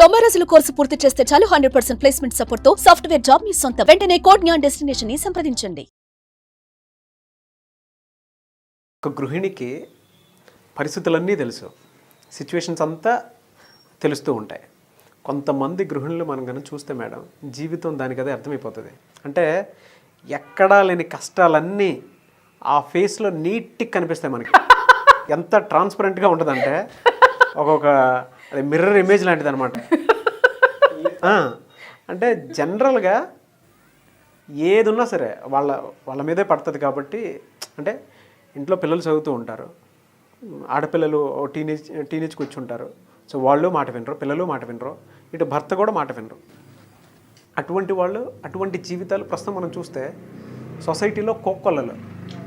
90 రోజుల కోర్సు పూర్తి చేస్తే చాలు 100% ప్లేస్మెంట్ సపోర్ట్ తో సాఫ్ట్వేర్ జాబ్ మీ సొంతం. వెంటనే కోడ్ జ్ఞాన్ డెస్టినేషన్ ని సంప్రదించండి. ఒక గృహిణికి పరిస్థితులన్నీ తెలుసు, సిచ్యువేషన్స్ అంతా తెలుస్తూ ఉంటాయి. కొంతమంది గృహిణులు మనం కనుక చూస్తే మేడం, జీవితం దానికి అదే అర్థమైపోతుంది. అంటే ఎక్కడా లేని కష్టాలన్నీ ఆ ఫేస్లో నీట్గా కనిపిస్తాయి మనకి. ఎంత ట్రాన్స్పరెంట్గా ఉంటుందంటే ఒక్కొక్క అది మిర్రర్ ఇమేజ్ లాంటిది అనమాట. అంటే జనరల్గా ఏది ఉన్నా సరే వాళ్ళ మీదే పడుతుంది. కాబట్టి అంటే ఇంట్లో పిల్లలు చదువుతూ ఉంటారు, ఆడపిల్లలు టీనేజ్కి వచ్చి ఉంటారు. సో వాళ్ళు మాట వినరు, పిల్లలు మాట వినరు, ఇటు భర్త కూడా మాట వినరు. అటువంటి వాళ్ళు, అటువంటి జీవితాలు ప్రస్తుతం మనం చూస్తే సొసైటీలో కోకొల్లలు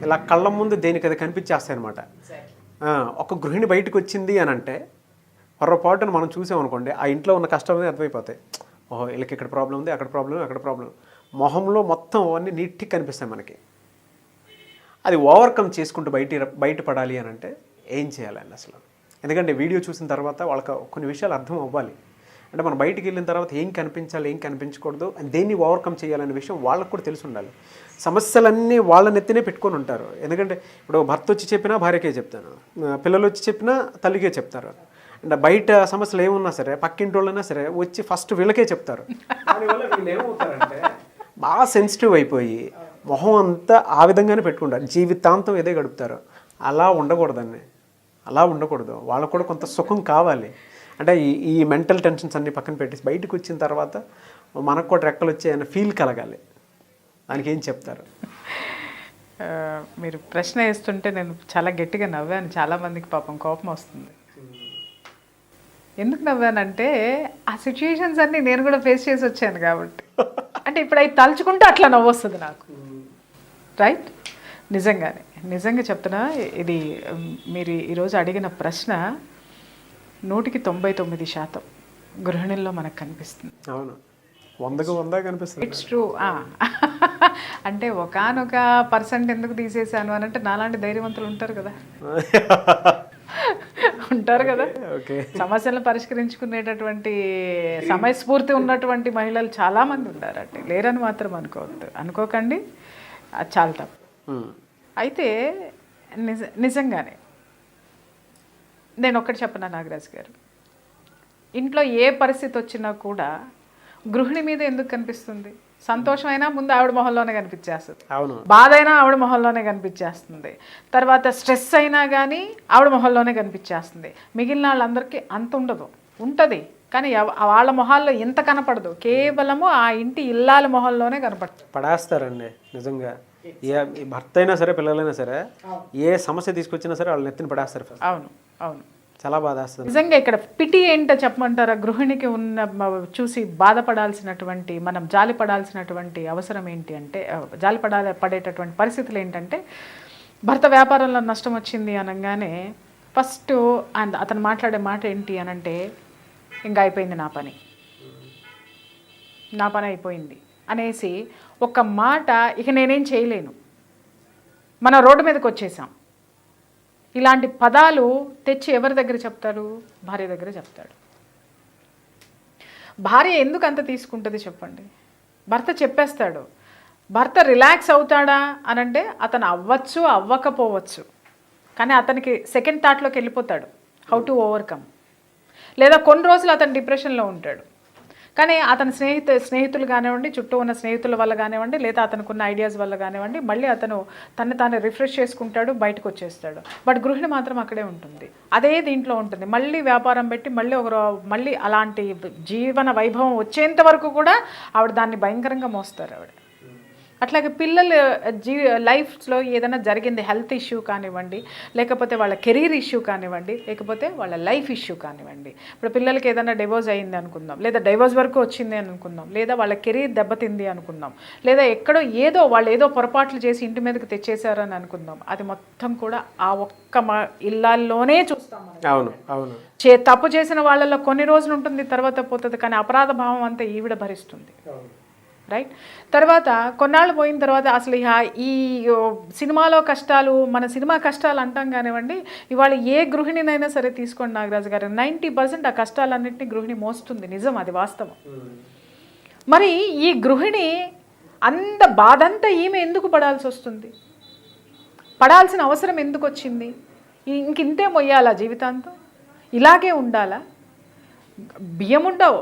ఇలా కళ్ళ ముందు దేనికి అది కనిపించేస్తాయి అనమాట. ఒక గృహిణి బయటకు వచ్చింది అని అంటే పొరపాటును మనం చూసామనుకోండి, ఆ ఇంట్లో ఉన్న కష్టం అనేది అర్థమైపోతాయి. ఓహో, వీళ్ళకి ఇక్కడ ప్రాబ్లం ఉంది, అక్కడ ప్రాబ్లం, అక్కడ ప్రాబ్లం. మొహంలో మొత్తం అవన్నీ నీట్గా కనిపిస్తాయి మనకి. అది ఓవర్కమ్ చేసుకుంటూ బయటపడాలి అని అంటే ఏం చేయాలండి అసలు? ఎందుకంటే వీడియో చూసిన తర్వాత వాళ్ళకి కొన్ని విషయాలు అర్థం అవ్వాలి. అంటే మనం బయటికి వెళ్ళిన తర్వాత ఏం కనిపించాలి, ఏం కనిపించకూడదు, దేన్ని ఓవర్కమ్ చేయాలనే విషయం వాళ్ళకు కూడా తెలిసి ఉండాలి. సమస్యలన్నీ వాళ్ళ నెత్తినే పెట్టుకొని ఉంటారు. ఎందుకంటే ఇప్పుడు భర్త వచ్చి చెప్పినా భార్యకే చెప్తాను, పిల్లలు వచ్చి చెప్పినా తల్లికే చెప్తారు. అంటే బయట సమస్యలు ఏమున్నా సరే పక్కింటి వాళ్ళైనా సరే వచ్చి ఫస్ట్ వీళ్ళకే చెప్తారు. దానివల్ల వీళ్ళు ఏమవుతారంటే బాగా సెన్సిటివ్ అయిపోయి మొహం అంతా ఆ విధంగానే పెట్టుకుంటారు, జీవితాంతం ఇదే గడుపుతారు. అలా ఉండకూడదండి, అలా ఉండకూడదు. వాళ్ళకు కూడా కొంత సుఖం కావాలి. అంటే ఈ మెంటల్ టెన్షన్స్ అన్నీ పక్కన పెట్టేసి బయటకు వచ్చిన తర్వాత మనకు కూడా రెక్కలు వచ్చాయన్న ఫీల్ కలగాలి. దానికి ఏం చెప్తారు? మీరు ప్రశ్న వేస్తుంటే నేను చాలా గట్టిగా నవ్వాను. చాలామందికి పాపం కోపం వస్తుంది. ఎందుకు నవ్వానంటే ఆ సిచ్యుయేషన్స్ అన్నీ నేను కూడా ఫేస్ చేసి వచ్చాను కాబట్టి. అంటే ఇప్పుడు అవి తలుచుకుంటే అట్లా నవ్వు వస్తుంది నాకు. రైట్? నిజంగా చెప్తున్నా, ఇది మీరు ఈరోజు అడిగిన ప్రశ్న 100% గృహిణుల్లో మనకు కనిపిస్తుంది. అవును, 100% కనిపిస్తుంది. It's true. అంటే ఒకానొక పర్సెంట్ ఎందుకు తీసేసాను అని అంటే నాలాంటి ధైర్యవంతులు ఉంటారు కదా, సమస్యలను పరిష్కరించుకునేటటువంటి సమయస్ఫూర్తి ఉన్నటువంటి మహిళలు చాలామంది ఉన్నారంటే, లేరని మాత్రం అనుకోకండి, అది చాలా తప్పు. అయితే నిజంగానే నేను ఒక్కటి చెప్పనా నాగరాజు గారు, ఇంట్లో ఏ పరిస్థితి వచ్చినా కూడా గృహిణి మీద ఎందుకు కనిపిస్తుంది? సంతోషమైనా ముందు ఆవిడ మొహంలోనే కనిపించేస్తుంది, బాధ అయినా ఆవిడ మొహంలోనే కనిపించేస్తుంది, తర్వాత స్ట్రెస్ అయినా కానీ ఆవిడ మొహంలోనే కనిపించేస్తుంది. మిగిలిన వాళ్ళందరికీ అంత ఉంటుంది కానీ వాళ్ళ మొహాల్లో ఎంత కనపడదు, కేవలము ఆ ఇంటి ఇల్లాల మొహంలోనే కనపడుతుంది. పడేస్తారండి నిజంగా. ఏ భర్త అయినా సరే, పిల్లలైనా సరే, ఏ సమస్య తీసుకొచ్చినా సరే వాళ్ళని ఎత్తిన పడేస్తారు. అవును, చాలా బాధేస్తుంది నిజంగా. ఇక్కడ పిటి ఏంటో చెప్పమంటారా? గృహిణికి ఉన్న చూసి బాధపడాల్సినటువంటి, మనం జాలిపడాల్సినటువంటి అవసరం ఏంటి అంటే, పడేటటువంటి పరిస్థితులు ఏంటంటే, భర్త వ్యాపారంలో నష్టం వచ్చింది అనగానే ఫస్ట్ అతను మాట్లాడే మాట ఏంటి అనంటే, ఇంకా అయిపోయింది నా పని అయిపోయింది అనేసి ఒక మాట, ఇక నేనేం చేయలేను, మన రోడ్డు మీదకి వచ్చేసాం, ఇలాంటి పదాలు తెచ్చి ఎవరి దగ్గర చెప్తారు? భార్య దగ్గర చెప్తాడు. భార్య ఎందుకు అంత తీసుకుంటుంది చెప్పండి? భర్త చెప్పేస్తాడు. భర్త రిలాక్స్ అవుతాడా అనంటే అతను అవ్వచ్చు, అవ్వకపోవచ్చు, కానీ అతనికి సెకండ్ థాట్లోకి వెళ్ళిపోతాడు, హౌ టు ఓవర్కమ్. లేదా కొన్ని రోజులు అతను డిప్రెషన్లో ఉంటాడు, కానీ అతని స్నేహితులు కానివ్వండి, చుట్టూ ఉన్న స్నేహితుల వల్ల కానివ్వండి, లేదా అతనుకున్న ఐడియాస్ వల్ల కానివ్వండి, మళ్ళీ అతను తాను రిఫ్రెష్ చేసుకుంటాడు, బయటకు వచ్చేస్తాడు. బట్ గృహిణి మాత్రం అక్కడే ఉంటుంది, అదే దీంట్లో ఉంటుంది. మళ్ళీ వ్యాపారం పెట్టి మళ్ళీ అలాంటి జీవన వైభవం వచ్చేంత వరకు కూడా ఆవిడ దాన్ని భయంకరంగా మోస్తారు ఆవిడ. అట్లాగే పిల్లల లైఫ్లో ఏదైనా జరిగింది, హెల్త్ ఇష్యూ కానివ్వండి, లేకపోతే వాళ్ళ కెరీర్ ఇష్యూ కానివ్వండి, లేకపోతే వాళ్ళ లైఫ్ ఇష్యూ కానివ్వండి. ఇప్పుడు పిల్లలకి ఏదైనా డివోర్స్ అయింది అనుకుందాం, లేదా డైవోర్స్ వరకు వచ్చింది అని అనుకుందాం, లేదా వాళ్ళ కెరీర్ దెబ్బతింది అనుకుందాం, లేదా ఎక్కడో వాళ్ళు ఏదో పొరపాట్లు చేసి ఇంటి మీదకి తెచ్చేశారని అనుకుందాం. అది మొత్తం కూడా ఆ ఒక్క ఇళ్ళల్లోనే చూస్తాం. అవును, తప్పు చేసిన వాళ్ళలో కొన్ని రోజులు ఉంటుంది, తర్వాత పోతుంది, కానీ అపరాధ భావం అంతా ఈవిడ భరిస్తుంది. రైట్. తర్వాత కొన్నాళ్ళు పోయిన తర్వాత అసలు ఈ సినిమాలో కష్టాలు, మన సినిమా కష్టాలు అంటాం కానివ్వండి, ఇవాళ ఏ గృహిణినైనా సరే తీసుకోండి నాగరాజు గారు, 90% ఆ కష్టాలన్నింటినీ గృహిణి మోస్తుంది. నిజం, అది వాస్తవం. మరి ఈ గృహిణి అంత బాధంతా ఈమె ఎందుకు పడాల్సి వస్తుంది? పడాల్సిన అవసరం ఎందుకు వచ్చింది? ఇంకింతే మొయ్యాలా జీవితాంతం? ఇలాగే ఉండాలా? బియ్యం ఉండవు.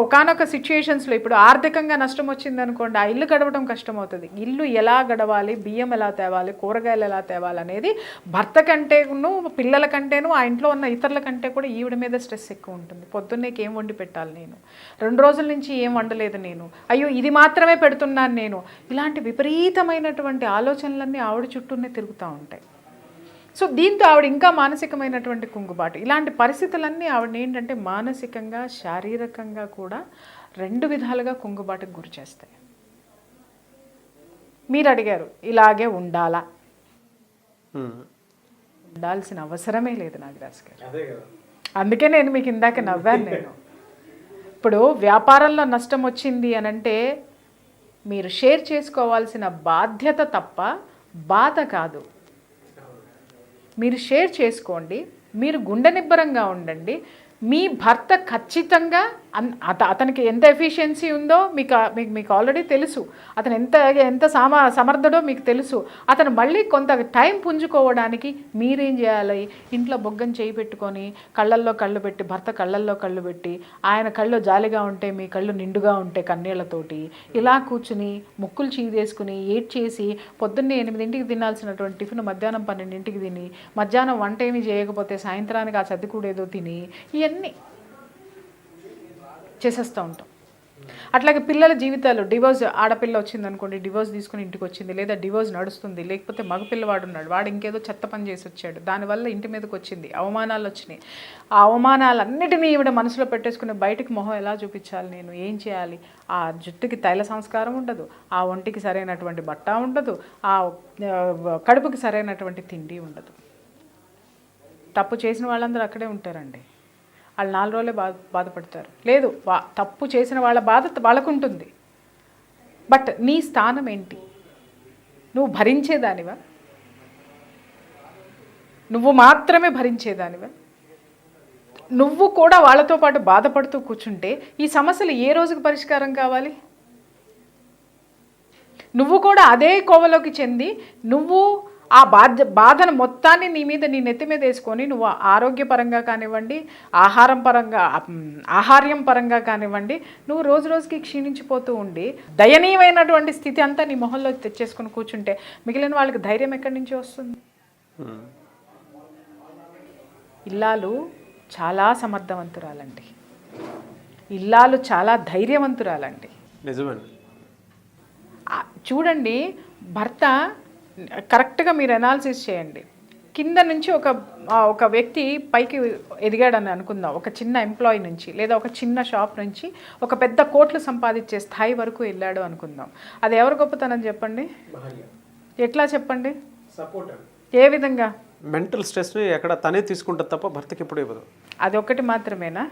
ఒకానొక సిచ్యుయేషన్స్లో ఇప్పుడు ఆర్థికంగా నష్టం వచ్చింది అనుకోండి, ఆ ఇల్లు గడవడం కష్టమవుతుంది. ఇల్లు ఎలా గడవాలి, బియ్యం ఎలా తేవాలి, కూరగాయలు ఎలా తేవాలి అనేది భర్త కంటేను, పిల్లల కంటేను, ఆ ఇంట్లో ఉన్న ఇతరుల కంటే కూడా ఈవిడ మీద స్ట్రెస్ ఎక్కువ ఉంటుంది. పొద్దున్నేకి ఏం వండి పెట్టాలి నేను, 2 రోజుల నుంచి ఏం వండలేదు నేను, అయ్యో ఇది మాత్రమే పెడుతున్నాను నేను, ఇలాంటి విపరీతమైనటువంటి ఆలోచనలన్నీ ఆవిడ చుట్టూనే తిరుగుతూ ఉంటాయి. సో దీంతో ఆవిడ ఇంకా మానసికమైనటువంటి కుంగుబాటు. ఇలాంటి పరిస్థితులన్నీ ఆవిడని ఏంటంటే మానసికంగా, శారీరకంగా కూడా 2 విధాలుగా కుంగుబాటుకు గురి చేస్తాయి. మీరు అడిగారు ఇలాగే ఉండాలా? ఉండాల్సిన అవసరమే లేదు నాగరాజు గారు. అందుకే నేను మీకు ఇందాక నవ్వాను. నేను ఇప్పుడు వ్యాపారంలో నష్టం వచ్చింది అనంటే మీరు షేర్ చేసుకోవాల్సిన బాధ్యత తప్ప బాధ కాదు. మీరు షేర్ చేసుకోండి, మీరు గుండె నిబ్బరంగా ఉండండి. మీ భర్త ఖచ్చితంగా అతనికి ఎంత ఎఫిషియన్సీ ఉందో మీకు ఆల్రెడీ తెలుసు. అతను ఎంత సమర్థుడో మీకు తెలుసు. అతను మళ్ళీ కొంత టైం పుంజుకోవడానికి మీరేం చేయాలి? ఇంట్లో బొగ్గని చేయి పెట్టుకొని కళ్ళల్లో కళ్ళు పెట్టి, భర్త కళ్ళల్లో కళ్ళు పెట్టి, ఆయన కళ్ళు జాలిగా ఉంటే మీ కళ్ళు నిండుగా ఉంటే కన్నీళ్లతోటి ఇలా కూర్చుని ముక్కులు చీదేసుకుని ఏడ్చేసి పొద్దున్నే 8ంటికి తినాల్సినటువంటి టిఫిన్ మధ్యాహ్నం 12ంటికి తిని, మధ్యాహ్నం వంట ఏమీ చేయకపోతే సాయంత్రానికి ఆ చద్దికూడేదో తిని ఇవన్నీ చేసేస్తూ ఉంటాం. అట్లాగే పిల్లల జీవితాలు, డివోర్స్, ఆడపిల్ల వచ్చింది అనుకోండి, డివోర్స్ తీసుకుని ఇంటికి వచ్చింది, లేదా డివోర్స్ నడుస్తుంది, లేకపోతే మగపిల్లవాడు ఉన్నాడు, వాడు ఇంకేదో చెత్త పని చేసి వచ్చాడు, దానివల్ల ఇంటి మీదకి వచ్చింది, అవమానాలు వచ్చినాయి. ఆ అవమానాలన్నిటినీ ఈవిడ మనసులో పెట్టేసుకుని బయటికి మొహం ఎలా చూపించాలి, నేను ఏం చేయాలి? ఆ జుట్టుకి తైల సంస్కారం ఉండదు, ఆ ఒంటికి సరైనటువంటి బట్ట ఉండదు, ఆ కడుపుకి సరైనటువంటి తిండి ఉండదు. తప్పు చేసిన వాళ్ళందరూ అక్కడే ఉంటారండి. వాళ్ళు 4 రోజులే బాధపడతారు. లేదు, తప్పు చేసిన వాళ్ళ బాధ వాళ్ళకు ఉంటుంది. బట్ నీ స్థానం ఏంటి? నువ్వు భరించేదానివా? నువ్వు మాత్రమే భరించేదానివా? నువ్వు కూడా వాళ్ళతో పాటు బాధపడుతూ కూర్చుంటే ఈ సమస్యలు ఏ రోజుకు పరిష్కారం కావాలి? నువ్వు కూడా అదే కోవలోకి చెంది నువ్వు ఆ బాధను మొత్తాన్ని నీ నెత్తి మీద వేసుకొని నువ్వు ఆరోగ్యపరంగా కానివ్వండి, ఆహార్యం పరంగా కానివ్వండి, నువ్వు రోజు రోజుకి క్షీణించిపోతూ ఉండి దయనీయమైనటువంటి స్థితి అంతా నీ మొహంలో తెచ్చేసుకొని కూర్చుంటే మిగిలిన వాళ్ళకి ధైర్యం ఎక్కడి నుంచి వస్తుంది? ఇల్లాలు చాలా సమర్థవంతురాలండి, ఇల్లాలు చాలా ధైర్యవంతురాలండి. నిజమండి. చూడండి, భర్త కరెక్ట్గా మీరు అనాలిసిస్ చేయండి. కింద నుంచి ఒక వ్యక్తి పైకి ఎదిగాడని అనుకుందాం, ఒక చిన్న ఎంప్లాయీ నుంచి, లేదా ఒక చిన్న షాప్ నుంచి ఒక పెద్ద కోట్లు సంపాదించే స్థాయి వరకు వెళ్ళాడు అనుకుందాం. అది ఎవరు గొప్పతనం చెప్పండి? ఎట్లా చెప్పండి? ఏ విధంగా? మెంటల్ స్ట్రెస్ని ఎక్కడ తనే తీసుకుంటుంది తప్ప భర్తకి ఎప్పుడు ఇవ్వదు. అది ఒక్కటి మాత్రమేనా?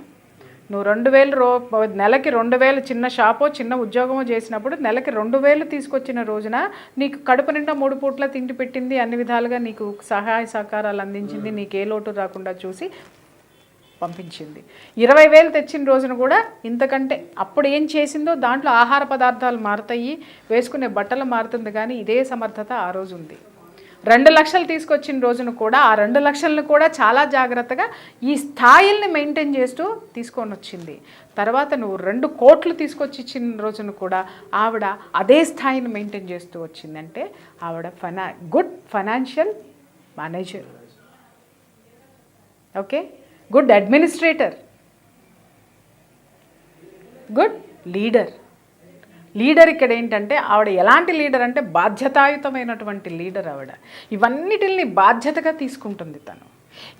నువ్వు 2000 నెలకి 2000 చిన్న షాపో చిన్న ఉద్యోగమో చేసినప్పుడు నెలకి 2000 తీసుకొచ్చిన రోజున నీకు కడుపు నిండా 3 పూట్ల తిండి పెట్టింది, అన్ని విధాలుగా నీకు సహాయ సహకారాలు అందించింది, నీకు ఏ లోటు రాకుండా చూసి పంపించింది. 20,000 తెచ్చిన రోజున కూడా ఇంతకంటే అప్పుడు ఏం చేసిందో దాంట్లో ఆహార పదార్థాలు మారుతాయి, వేసుకునే బట్టలు మారుతుంది, కానీ ఇదే సమర్థత ఆ రోజు ఉంది. 2 లక్షలు తీసుకొచ్చిన రోజున కూడా ఆ 2 లక్షలను కూడా చాలా జాగ్రత్తగా ఈ స్థాయిల్ని మెయింటైన్ చేస్తూ తీసుకొని వచ్చింది. తర్వాత నువ్వు 2 కోట్లు తీసుకొచ్చి ఇచ్చిన రోజున కూడా ఆవిడ అదే స్థాయిని మెయింటైన్ చేస్తూ వచ్చిందంటే ఆవిడ good financial manager, okay, good administrator, good leader. Leader ఇక్కడ ఏంటంటే ఆవిడ ఎలాంటి లీడర్ అంటే బాధ్యతాయుతమైనటువంటి లీడర్. ఆవిడ ఇవన్నిటిని బాధ్యతగా తీసుకుంటుంది. తను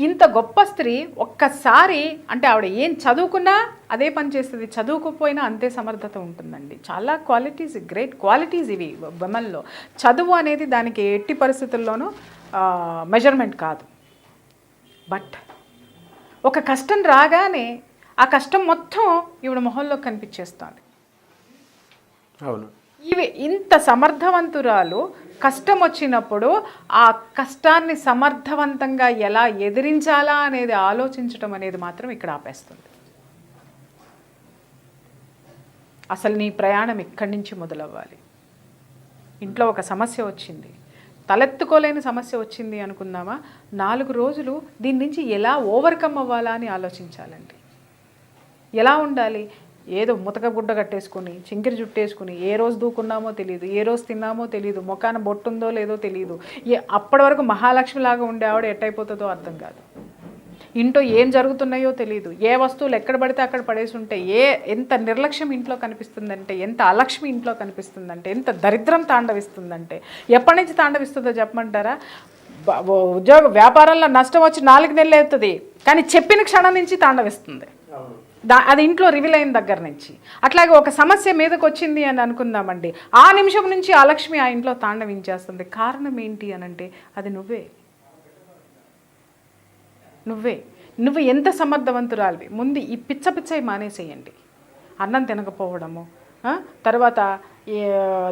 ఇంత గొప్ప స్త్రీ ఒక్కసారి అంటే ఆవిడ ఏం చదువుకున్నా అదే పని చేస్తుంది, చదువుకోపోయినా అంతే సమర్థత ఉంటుందండి. చాలా క్వాలిటీస్, గ్రేట్ క్వాలిటీస్ ఇవి విమెన్లో. చదువు అనేది దానికి ఎట్టి పరిస్థితుల్లోనూ మెజర్మెంట్ కాదు. బట్ ఒక కష్టం రాగానే ఆ కష్టం మొత్తం ఈవిడ మొహంలో కనిపించేస్తుంది. అవును. ఇవి ఇంత సమర్థవంతురాలు కష్టం వచ్చినప్పుడు ఆ కష్టాన్ని సమర్థవంతంగా ఎలా ఎదిరించాలా అనేది ఆలోచించడం అనేది మాత్రం ఇక్కడ ఆపేస్తుంది. అసలు నీ ప్రయాణం ఇక్కడి నుంచి మొదలవ్వాలి. ఇంట్లో ఒక సమస్య వచ్చింది, తలెత్తుకోలేని సమస్య వచ్చింది అనుకుందామా, 4 రోజులు దీని నుంచి ఎలా ఓవర్కమ్ అవ్వాలా అని ఆలోచించాలండి. ఎలా ఉండాలి? ఏదో ముతక గుడ్డ కట్టేసుకుని చింకిరి జుట్టేసుకుని ఏ రోజు దూకున్నామో తెలియదు, ఏ రోజు తిన్నామో తెలియదు, ముఖాన బొట్టుందో లేదో తెలియదు, అప్పటి వరకు మహాలక్ష్మిలాగా ఉండే ఆవిడ ఎట్టయిపోతుందో అర్థం కాదు. ఇంట్లో ఏం జరుగుతున్నాయో తెలియదు, ఏ వస్తువులు ఎక్కడ పడితే అక్కడ పడేసి ఉంటే ఎంత నిర్లక్ష్యం ఇంట్లో కనిపిస్తుందంటే, ఎంత అలక్ష్మి ఇంట్లో కనిపిస్తుందంటే, ఎంత దరిద్రం తాండవిస్తుందంటే, ఎప్పటి నుంచి తాండవిస్తుందో చెప్పమంటారా? ఉద్యోగ వ్యాపారంలో నష్టం వచ్చి 4 నెలలు అవుతుంది, కానీ చెప్పిన క్షణం నుంచి తాండవిస్తుంది. అది ఇంట్లో రివీల్ అయిన దగ్గర నుంచి. అట్లాగే ఒక సమస్య మీదకి వచ్చింది అని అనుకుందామండి, ఆ నిమిషం నుంచి ఆ లక్ష్మి ఆ ఇంట్లో తాండవించేస్తుంది. కారణం ఏంటి అనంటే అది నువ్వు ఎంత సమర్థవంతురాలివి. ముందు ఈ పిచ్చయి మానేసేయండి. అన్నం తినకపోవడము, తర్వాత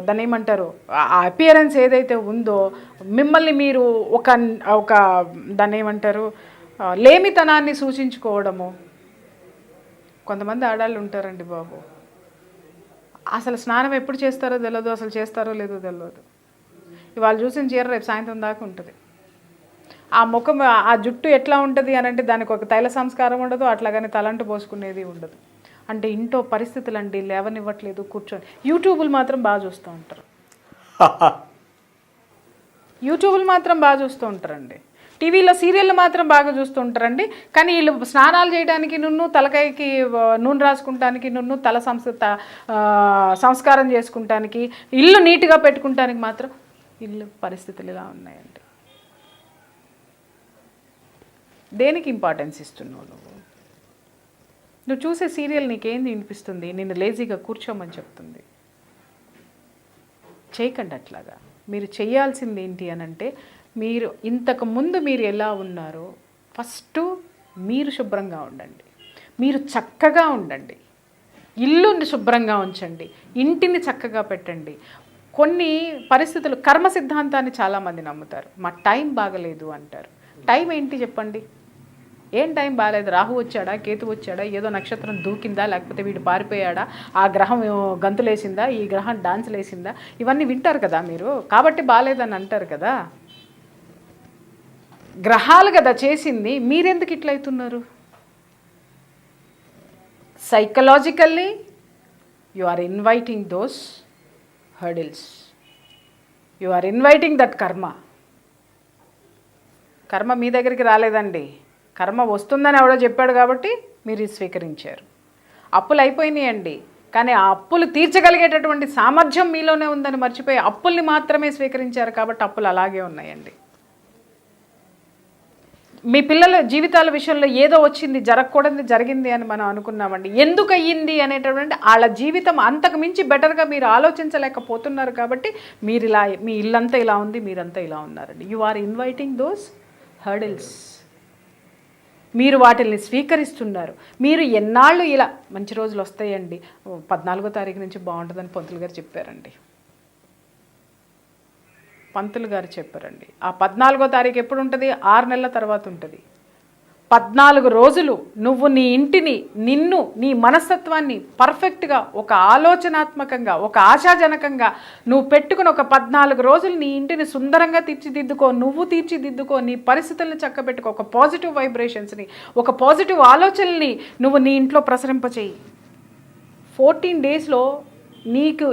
దాన్ని ఏమంటారు, ఆ అపియరెన్స్ ఏదైతే ఉందో మిమ్మల్ని మీరు ఒక దాన్ని ఏమంటారు, లేమితనాన్ని సూచించుకోవడము. కొంతమంది ఆడాళ్ళు ఉంటారండి బాబు, అసలు స్నానం ఎప్పుడు చేస్తారో తెలియదు, అసలు చేస్తారో లేదో తెలియదు. ఇవాళ చూసిన చీర రేపు సాయంత్రం దాకా ఉంటుంది. ఆ ముఖం ఆ జుట్టు ఎట్లా ఉంటుంది అని అంటే దానికి ఒక తైల సంస్కారం ఉండదు, అట్లాగని తలంటు పోసుకునేది ఉండదు. అంటే ఇంట్లో పరిస్థితులు అండి లేవనివ్వట్లేదు. కూర్చొని యూట్యూబ్లు మాత్రం బాగా చూస్తూ ఉంటారండి. టీవీలో సీరియళ్ళు మాత్రం బాగా చూస్తూ ఉంటారండి. కానీ వీళ్ళు స్నానాలు చేయడానికి తలకాయకి నూనె రాసుకుంటానికి తల సంస్కారం చేసుకుంటానికి, ఇల్లు నీట్గా పెట్టుకుంటానికి మాత్రం ఇల్లు పరిస్థితులు ఇలా ఉన్నాయండి. దేనికి ఇంపార్టెన్స్ ఇస్తున్నావు నువ్వు చూసే సీరియల్ నీకేంది వినిపిస్తుంది? నిన్ను లేజీగా కూర్చోమని చెప్తుంది. చేయకండి అట్లాగా. మీరు చేయాల్సింది ఏంటి అనంటే, మీరు ఇంతకుముందు మీరు ఎలా ఉన్నారో ఫస్ట్ మీరు శుభ్రంగా ఉండండి, మీరు చక్కగా ఉండండి, ఇల్లుని శుభ్రంగా ఉంచండి, ఇంటిని చక్కగా పెట్టండి. కొన్ని పరిస్థితులు కర్మ సిద్ధాంతాన్ని చాలామంది నమ్ముతారు. మా టైం బాగలేదు అంటారు. టైం ఏంటి చెప్పండి? ఏం టైం బాగాలేదు? రాహు వచ్చాడా, కేతు వచ్చాడా, ఏదో నక్షత్రం దూకిందా, లేకపోతే వీడు పారిపోయాడా, ఆ గ్రహం గంతులేసిందా, ఈ గ్రహం డాన్సులు వేసిందా, ఇవన్నీ వింటారు కదా మీరు. కాబట్టి బాగాలేదని అంటారు కదా. గ్రహాలు కదా చేసింది, మీరెందుకు ఇట్లా అవుతున్నారు? Psychologically you are inviting those hurdles, you are inviting that karma. కర్మ మీ దగ్గరికి రాలేదండి, కర్మ వస్తుందని ఎవడో చెప్పాడు కాబట్టి మీరు స్వీకరించారు. అప్పులు అయిపోయినాయండి, కానీ ఆ అప్పులు తీర్చగలిగేటటువంటి సామర్థ్యం మీలోనే ఉందని మర్చిపోయి అప్పుల్ని మాత్రమే స్వీకరించారు కాబట్టి అప్పులు అలాగే ఉన్నాయండి. మీ పిల్లల జీవితాల విషయంలో ఏదో వచ్చింది, జరగకూడదు జరిగింది అని మనం అనుకున్నామండి. ఎందుకు అయ్యింది అనేటటువంటి వాళ్ళ జీవితం అంతకు మించి బెటర్గా మీరు ఆలోచించలేకపోతున్నారు కాబట్టి మీరు ఇలా, మీ ఇల్లంతా ఇలా ఉంది, మీరంతా ఇలా ఉన్నారండి. You are inviting those hurdles. మీరు వాటిని స్వీకరిస్తున్నారు. మీరు ఎన్నాళ్ళు ఇలా మంచి రోజులు వస్తాయండి, 14వ తారీఖు నుంచి బాగుంటుందని పంతులు గారు చెప్పారండి. ఆ 14వ తారీఖు ఎప్పుడు ఉంటుంది? 6 నెలల తర్వాత ఉంటుంది. 14 రోజులు నువ్వు నీ ఇంటిని, నిన్ను, నీ మనస్తత్వాన్ని పర్ఫెక్ట్గా, ఒక ఆలోచనాత్మకంగా, ఒక ఆశాజనకంగా నువ్వు పెట్టుకుని ఒక 14 రోజులు నీ ఇంటిని సుందరంగా తీర్చిదిద్దుకో. నువ్వు తీర్చిదిద్దుకో, నీ పరిస్థితులను చక్కబెట్టుకో, ఒక పాజిటివ్ వైబ్రేషన్స్ని, ఒక పాజిటివ్ ఆలోచనల్ని నువ్వు నీ ఇంట్లో ప్రసరింపచేయి. 14 డేస్లో నీకు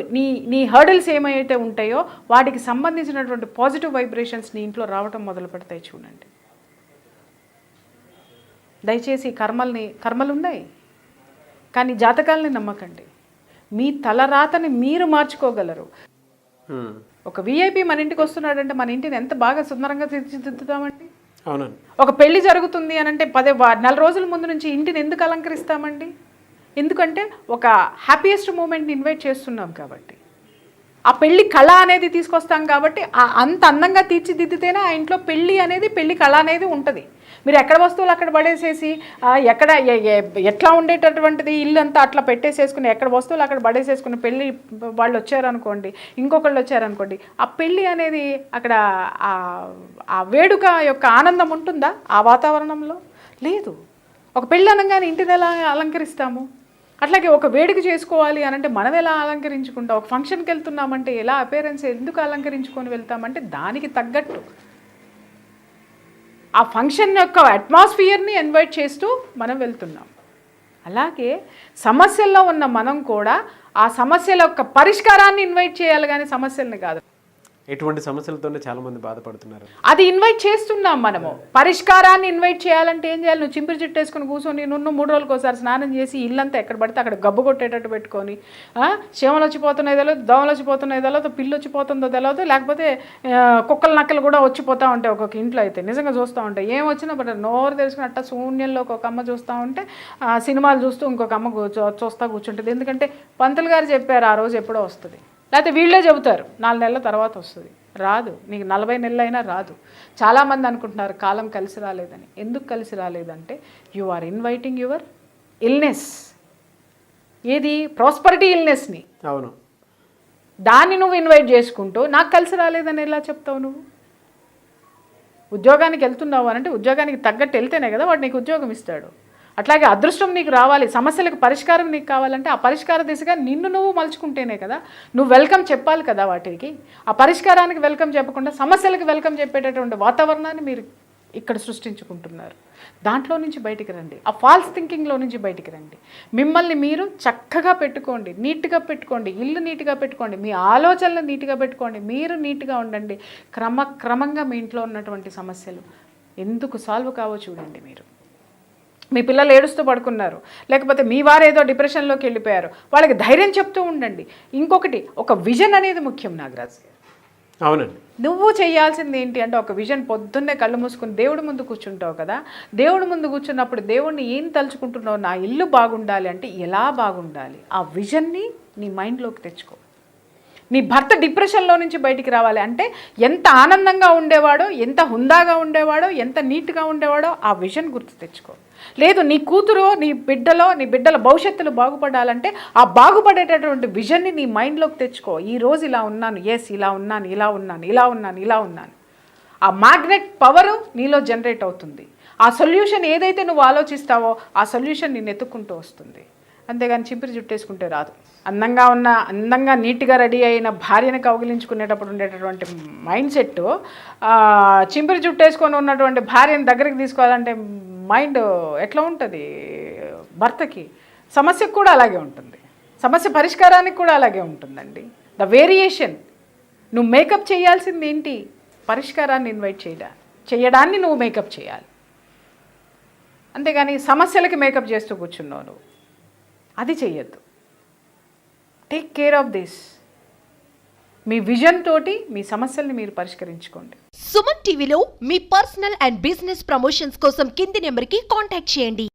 నీ హర్డిల్స్ ఏమైతే ఉంటాయో వాటికి సంబంధించినటువంటి పాజిటివ్ వైబ్రేషన్స్ నీ ఇంట్లో రావటం మొదలు పెడతాయి. చూడండి, దయచేసి కర్మలు ఉన్నాయి కానీ జాతకాలని నమ్మకండి. మీ తలరాతని మీరు మార్చుకోగలరు. ఒక విఐపి మన ఇంటికి వస్తున్నాడంటే మన ఇంటిని ఎంత బాగా సుందరంగా తీర్చిదిద్దుతామండి. ఒక పెళ్లి జరుగుతుంది అనంటే 4 రోజుల ముందు నుంచి ఇంటిని ఎందుకు అలంకరిస్తామండి? ఎందుకంటే ఒక హ్యాపీయెస్ట్ మూమెంట్ని ఇన్వైట్ చేస్తున్నాం కాబట్టి. ఆ పెళ్లి కళ అనేది తీసుకొస్తాం కాబట్టి అంత అందంగా తీర్చిదిద్దితేనే ఆ ఇంట్లో పెళ్లి కళ అనేది ఉంటుంది. మీరు ఎక్కడ వస్తువులు అక్కడ పడేసేసి ఎక్కడ ఎట్లా ఉండేటటువంటిది ఇల్లు అంతా అట్లా పెట్టేసేసుకుని ఎక్కడ వస్తువులు అక్కడ పడేసేసుకుని పెళ్ళి వాళ్ళు వచ్చారనుకోండి, ఇంకొకళ్ళు వచ్చారనుకోండి, ఆ పెళ్ళి అనేది అక్కడ ఆ వేడుక యొక్క ఆనందం ఉంటుందా ఆ వాతావరణంలో? లేదు. ఒక పెళ్ళి అనగానే ఇంటిని ఎలా అలంకరిస్తాము, అట్లాగే ఒక వేడుక చేసుకోవాలి అనంటే మనం ఎలా అలంకరించుకుంటాం, ఒక ఫంక్షన్కి వెళ్తున్నామంటే ఎలా అపేరెన్స్ ఎందుకు అలంకరించుకొని వెళ్తామంటే దానికి తగ్గట్టు ఆ ఫంక్షన్ యొక్క అట్మాస్ఫియర్ని ఇన్వైట్ చేస్తూ మనం వెళ్తున్నాం. అలాగే సమస్యల్లో ఉన్న మనం కూడా ఆ సమస్యల యొక్క పరిష్కారాన్ని ఇన్వైట్ చేయాలి కానీ సమస్యల్ని కాదు. ఎటువంటి సమస్యలతోనే చాలా మంది బాధపడుతున్నారు. అది ఇన్వైట్ చేస్తున్నాం మనము. పరిష్కారాన్ని ఇన్వైట్ చేయాలంటే ఏం చేయాలి? నువ్వు చింపిరి చుట్టూ వేసుకుని కూర్చొని 3 రోజులకు ఒకసారి స్నానం చేసి ఇల్లంతా ఎక్కడ పడితే అక్కడ గబ్బు కొట్టేటట్టు పెట్టుకొని చీమలు వచ్చిపోతున్నాయో తెలియదు, దోమలు వచ్చిపోతున్నాయో తెలియదు, పిల్లు వచ్చిపోతుందో తెలియదు, లేకపోతే కుక్కలు నక్కలు కూడా వచ్చిపోతూ ఉంటాయి ఒక్కొక్క ఇంట్లో. అయితే నిజంగా చూస్తూ ఉంటాయి. ఏం వచ్చినా బట్ నోరు తెలుసుకుని అట్ట శూన్యంలో ఒక అమ్మ చూస్తూ ఉంటే సినిమాలు చూస్తూ ఇంకొక అమ్మ చూస్తూ కూర్చుంటుంది. ఎందుకంటే పంతులు గారు చెప్పారు ఆ రోజు ఎప్పుడో వస్తుంది, లేకపోతే వీళ్ళే చెబుతారు 4 నెలల తర్వాత వస్తుంది. రాదు. నీకు 40 నెలలు అయినా రాదు. చాలామంది అనుకుంటున్నారు కాలం కలిసి రాలేదని. ఎందుకు కలిసి రాలేదంటే you are inviting your illness. ఏది? ప్రాస్పరిటీ ఇల్నెస్ని. అవును. దాన్ని నువ్వు ఇన్వైట్ చేసుకుంటూ నాకు కలిసి రాలేదని ఎలా చెప్తావు? నువ్వు ఉద్యోగానికి వెళ్తున్నావు అనంటే ఉద్యోగానికి తగ్గట్టు వెళ్తేనే కదా వాడు నీకు ఉద్యోగం ఇస్తాడు. అట్లాగే అదృష్టం నీకు రావాలి, సమస్యలకు పరిష్కారం నీకు కావాలంటే ఆ పరిష్కార దిశగా నిన్ను నువ్వు మలుచుకుంటేనే కదా. నువ్వు వెల్కమ్ చెప్పాలి కదా వాటికి. ఆ పరిష్కారానికి వెల్కమ్ చెప్పకుండా సమస్యలకు వెల్కమ్ చెప్పేటటువంటి వాతావరణాన్ని మీరు ఇక్కడ సృష్టించుకుంటున్నారు. దాంట్లో నుంచి బయటికి రండి. ఆ ఫాల్స్ థింకింగ్లో నుంచి బయటికి రండి. మిమ్మల్ని మీరు చక్కగా పెట్టుకోండి, నీట్గా పెట్టుకోండి, ఇల్లు నీట్గా పెట్టుకోండి, మీ ఆలోచనలు నీట్గా పెట్టుకోండి, మీరు నీట్గా ఉండండి. క్రమంగా మీ ఇంట్లో ఉన్నటువంటి సమస్యలు ఎందుకు సాల్వ్ కావో చూడండి. మీరు మీ పిల్లలు ఏడుస్తూ పడుకున్నారు, లేకపోతే మీ వారు ఏదో డిప్రెషన్లోకి వెళ్ళిపోయారు, వాళ్ళకి ధైర్యం చెప్తూ ఉండండి. ఇంకొకటి, ఒక విజన్ అనేది ముఖ్యం నాగరాజ్ గారు. అవునండి. నువ్వు చేయాల్సింది ఏంటి అంటే ఒక విజన్. పొద్దున్నే కళ్ళు మూసుకుని దేవుడి ముందు కూర్చుంటావు కదా, దేవుడి ముందు కూర్చున్నప్పుడు దేవుడిని ఏం తలుచుకుంటున్నావు? నా ఇల్లు బాగుండాలి అంటే ఎలా బాగుండాలి? ఆ విజన్ని నీ మైండ్లోకి తెచ్చుకో. నీ భర్త డిప్రెషన్లో నుంచి బయటికి రావాలి అంటే ఎంత ఆనందంగా ఉండేవాడో, ఎంత హుందాగా ఉండేవాడో, ఎంత నీట్గా ఉండేవాడో ఆ విజన్ గుర్తు తెచ్చుకో. లేదు, నీ కూతురు, నీ బిడ్డల భవిష్యత్తులు బాగుపడాలంటే ఆ బాగుపడేటటువంటి విజన్ని నీ మైండ్లోకి తెచ్చుకో. ఈరోజు ఇలా ఉన్నాను, ఇలా ఉన్నాను. ఆ మ్యాగ్నెట్ పవరు నీలో జనరేట్ అవుతుంది. ఆ సొల్యూషన్ ఏదైతే నువ్వు ఆలోచిస్తావో ఆ సొల్యూషన్ నేను ఎత్తుక్కుంటూ వస్తుంది. అంతేగాని చింపిరి జుట్టేసుకుంటే రాదు. అందంగా నీట్గా రెడీ అయిన భార్యను కౌగిలించుకునేటప్పుడు ఉండేటటువంటి మైండ్ సెట్ చింపిరి జుట్టేసుకొని ఉన్నటువంటి భార్యను దగ్గరికి తీసుకోవాలంటే మైండ్ ఎట్లా ఉంటుంది భర్తకి? సమస్యకు కూడా అలాగే ఉంటుంది, సమస్య పరిష్కారానికి కూడా అలాగే ఉంటుందండి. The variation. నువ్వు మేకప్ చేయాల్సింది ఏంటి? పరిష్కారాన్ని ఇన్వైట్ చేయడాన్ని నువ్వు మేకప్ చేయాలి. అంతేగాని సమస్యలకి మేకప్ చేస్తూ కూర్చున్నావు నువ్వు, అది చెయ్యొద్దు. Take care of this. Me vision తోటి మీ సమస్యల్ని మీరు పరిష్కరించుకోండి. సుమన్ టీవీలో మీ పర్సనల్ అండ్ బిజినెస్ ప్రమోషన్స్ కోసం కింది నెంబర్కి కాంటాక్ట్ చేయండి.